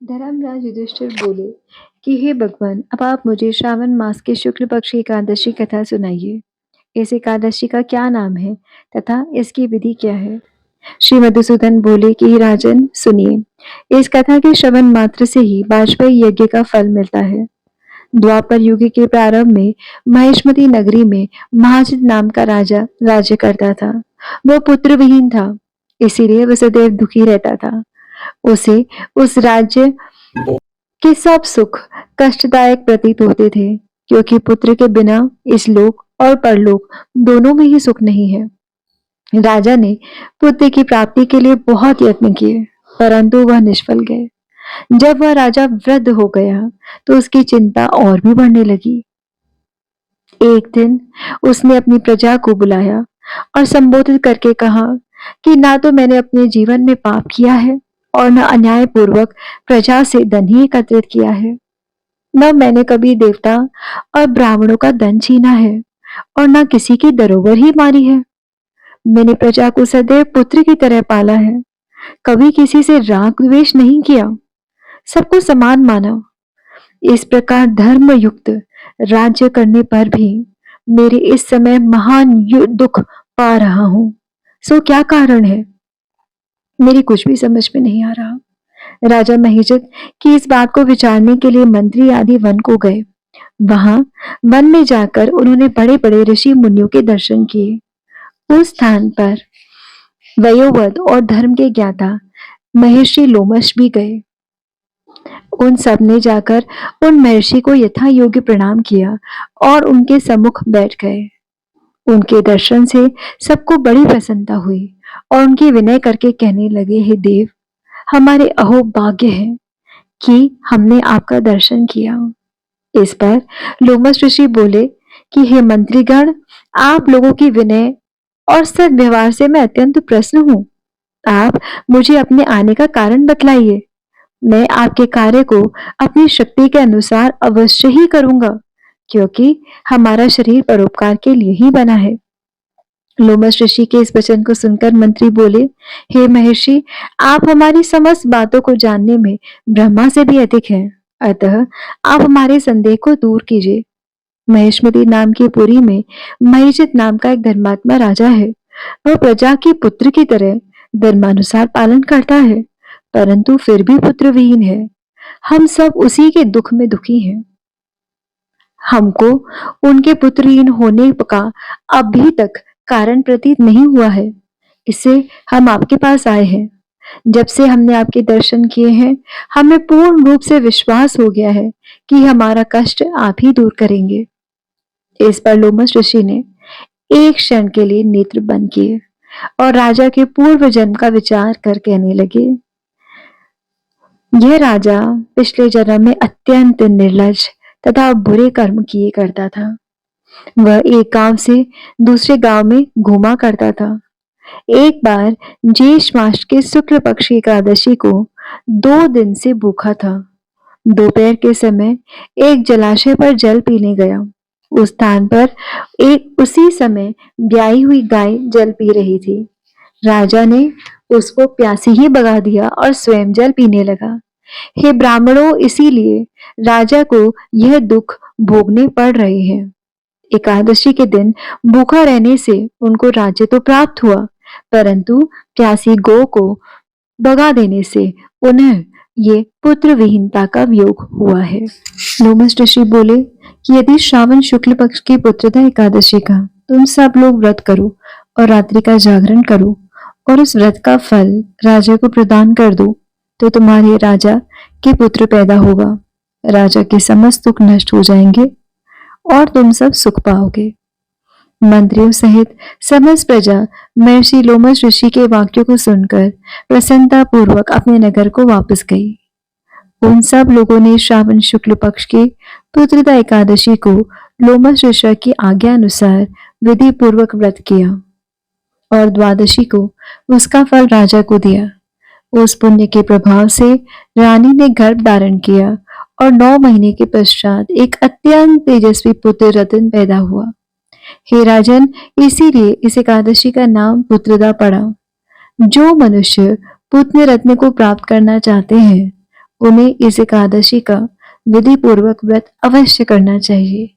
धर्मराज युधिष्ठिर बोले कि हे भगवान, अब आप मुझे श्रावण मास के शुक्ल पक्ष की एकादशी कथा सुनाइए। इस एकादशी का क्या नाम है तथा इसकी विधि क्या है? श्री मधुसूदन बोले कि हे राजन, सुनिए। इस कथा के श्रवण मात्र से ही वाजपेयी यज्ञ का फल मिलता है। द्वापर युग के प्रारंभ में महेशमती नगरी में महाजित नाम का राजा राज्य करता था। वह पुत्र विहीन था, इसीलिए वह सदैव दुखी रहता था। उसे उस राज्य के सब सुख कष्टदायक प्रतीत होते थे, क्योंकि पुत्र के बिना इस लोक और परलोक दोनों में ही सुख नहीं है। राजा ने पुत्र की प्राप्ति के लिए बहुत यत्न किए, परंतु वह निष्फल गए। जब वह राजा वृद्ध हो गया तो उसकी चिंता और भी बढ़ने लगी। एक दिन उसने अपनी प्रजा को बुलाया और संबोधित करके कहा कि ना तो मैंने अपने जीवन में पाप किया है और न अन्यायपूर्वक प्रजा से धन ही एकत्रित किया है। न मैंने कभी देवता और ब्राह्मणों का धन छीना है और न किसी की धरोहर ही मारी है। मैंने प्रजा को सदैव पुत्र की तरह पाला है, कभी किसी से राग द्वेष नहीं किया, सबको समान माना। इस प्रकार धर्म युक्त राज्य करने पर भी मेरे इस समय महान दुख पा रहा हूं। सो क्या कारण है? मेरी कुछ भी समझ में नहीं आ रहा। राजा महिजित की इस बात को विचारने के लिए मंत्री आदि वन को गए। वहां वन में जाकर उन्होंने बड़े बड़े ऋषि मुनियों के दर्शन किए। उस स्थान पर वयोवृद्ध और धर्म के ज्ञाता महर्षि लोमश भी गए। उन सब ने जाकर उन महर्षि को यथा योग्य प्रणाम किया और उनके सम्मुख बैठ गए। उनके दर्शन से सबको बड़ी प्रसन्नता हुई और उनकी विनय करके कहने लगे, हे देव, हमारे अहो भाग्य है कि हमने आपका दर्शन किया। इस पर लोमश ऋषि बोले कि हे मंत्रीगण, आप लोगों की विनय और सद्व्यवहार से मैं अत्यंत प्रसन्न हूँ। आप मुझे अपने आने का कारण बतलाइए। मैं आपके कार्य को अपनी शक्ति के अनुसार अवश्य ही करूंगा, क्योंकि हमारा शरीर परोपकार के लिए ही बना है। लोमश ऋषि के इस वचन को सुनकर मंत्री बोले, हे महर्षि, आप हमारी समस्त बातों को जानने में ब्रह्मा से भी अधिक हैं, अतः आप हमारे संदेह को दूर कीजिए। महेशमती नाम की पुरी में महिजित नाम का एक धर्मात्मा राजा है। वह प्रजा के पुत्र की तरह धर्मानुसार पालन करता है, परंतु फिर भी पुत्र विहीन है। हम सब उसी के दुख में दुखी हैं। हमको उनके पुत्रहीन होने का अभी तक कारण प्रतीत नहीं हुआ है, इससे हम आपके पास आए हैं। जब से हमने आपके दर्शन किए हैं, हमें पूर्ण रूप से विश्वास हो गया है कि हमारा कष्ट आप ही दूर करेंगे। इस पर लोमश ऋषि ने एक क्षण के लिए नेत्र बंद किए और राजा के पूर्व जन्म का विचार कर कहने लगे, यह राजा पिछले जन्म में अत्यंत निर्लज तथा बुरे कर्म किए करता था। वह एक गांव से दूसरे गांव में घूमा करता था। एक बार ज्येष्ठ मास के शुक्ल पक्ष की एकादशी को 2 दिन से भूखा था। दोपहर के समय एक जलाशय पर जल पीने गया। उस स्थान पर एक उसी समय ब्याई हुई गाय जल पी रही थी। राजा ने उसको प्यासी ही भगा दिया और स्वयं जल पीने लगा। हे ब्राह्मणों, इसीलिए राजा को यह दुख भोगने पड़ रहे हैं। एकादशी के दिन भूखा रहने से उनको राज्य तो प्राप्त हुआ, परंतु प्यासी गौ को भगा देने से उन्हें ये पुत्र विहीनता का वियोग हुआ है। लोमश ऋषि बोले कि यदि श्रावण शुक्ल पक्ष की पुत्रदा एकादशी का तुम सब लोग व्रत करो और रात्रि का जागरण करो और उस व्रत का फल राजा को प्रदान कर दो, तो तुम्हारे राजा के पुत्र पैदा होगा। राजा के समस्त दुख नष्ट हो जाएंगे और तुम सब सुख पाओगे। मंत्रियों सहित समस्त प्रजा महर्षि लोमश ऋषि के वाक्यों को सुनकर प्रसन्नता पूर्वक अपने नगर को वापस गई। उन सब लोगों ने श्रावण शुक्ल पक्ष की पुत्रदा एकादशी को लोमश ऋषि की आज्ञा अनुसार विधि पूर्वक व्रत किया और द्वादशी को उसका फल राजा को दिया। उस पुण्य के प्रभाव से रानी ने गर्भ धारण किया और 9 महीने के पश्चात एक अत्यंत तेजस्वी पुत्र रतन पैदा हुआ। हे राजन, इसीलिए इस एकादशी का नाम पुत्रदा पड़ा। जो मनुष्य पुत्र रत्न को प्राप्त करना चाहते हैं, उन्हें इस एकादशी का विधि पूर्वक व्रत अवश्य करना चाहिए।